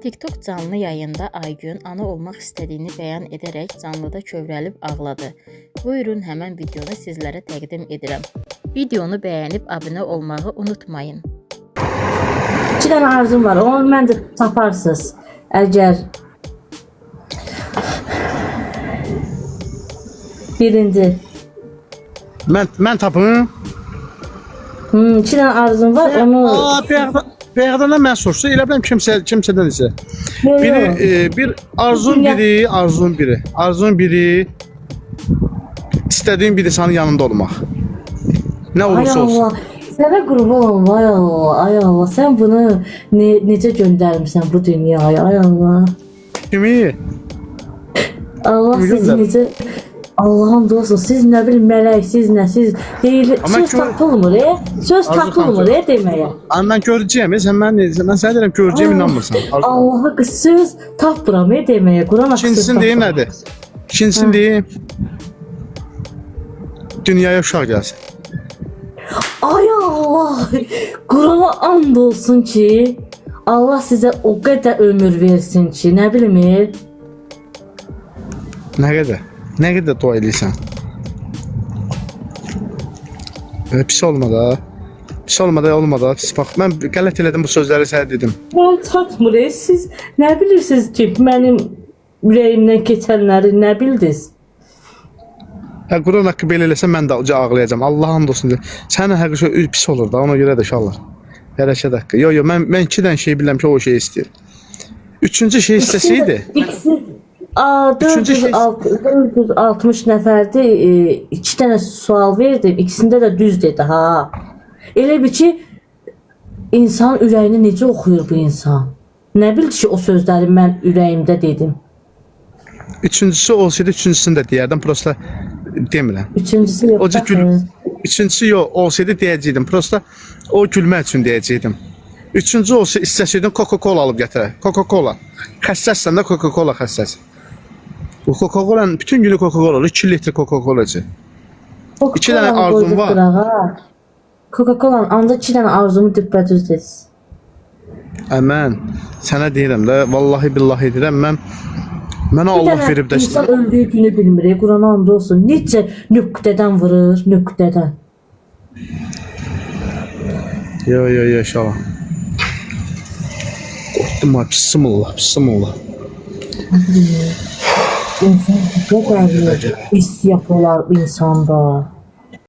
TikTok canlı yayında Aygün ana olmaq istədiyini bəyan edərək canlıda kövrəlib ağladı. Buyurun həmən videonu sizlərə təqdim edirəm. Videonu bəyənib abunə olmağı unutmayın. 2 dənə arzum var. Onu məncə taparsınız. Əgər birinci. Mən tapım. 2 dənə arzum var. Onu Bayaqdan mən soruşsa elə biləm kimsədən isə. Bir arzun biri, arzun biri istədiyin biri sənin yanında olmaq. Nə olursa olsun. Sənə qurban olum, ay Allah, ay Allah. Sən bunu necə göndərmişsən bu dünyaya, ay Allah. Kimi? Allah sizi necə... Allah'ım dostum, siz nə bilim mələksiz, siz deyil, söz tapılmır, söz tapılmır, deməyə. Mən görəcəyim, mən sənə deyirəm, görəcəyim, inanmırsan. Allah'a qız söz tapmıram, deməyə, Quran haqqı söz İkincisini deyim nədir? İkincisini deyim, dünyaya uşaq gəlsin. Ay Allah, Qurana and olsun ki, Allah sizə o qədər ömür versin ki, nə bilim. Nə qədər? Nə qədər dua edirsən? Pis olmadı. Pis olmadı. Pis bax. Mən qələt elədim bu sözləri sənə dedim. Mən çatmır. Siz nə bilirsiniz ki, mənim ürəyimdən keçənləri nə bildiniz? Quran haqqı belə eləsə mən də ağlayacağam. Allah hamd olsun. Sənin haqqı pis olur da, ona görə də inşallah. Hərəkət haqqı. Yo, mən 2 dənə şey bilirəm ki, o şey istəyir. Üçüncü şey istəsiydi. 460 nəfərdir, 2 dənə sual verdim, ikisində də düz dedi, ha. Elə bir ki, insan ürəyini necə oxuyur bu insan? Nə bildi ki, o sözləri mən ürəyimdə dedim? Üçüncüsü olsaydı, üçüncüsünü də deyərdim, prosta demirəm. Üçüncüsü yox. Üçüncüsü yox, olsaydı deyəcəkdim, prosta o gülmək üçün deyəcəkdim. Üçüncü olsa istəsəydin Coca-Cola alıb gətirək. Coca-Cola. Xəssəsən də Coca-Cola xəssəs. Bu Coca-Cola'nın bütün günü Coca-Cola olur. 2 litre Coca-Cola'cı. 2 dənə arzum var. Coca-Cola'nın ancaq 2 dənə arzumu düppədüz dediniz. Mən sənə deyirəm də, vallahi billahi deyirəm, mənə Allah verib də. İnsan öldüyü günü bilmir, Qurana and olsun. Necə nöqtədən vurur, nöqtədən. Yo, inşallah. Qorxdum ha, bismillah. İnsan bu qədər hiss yapılar insanda.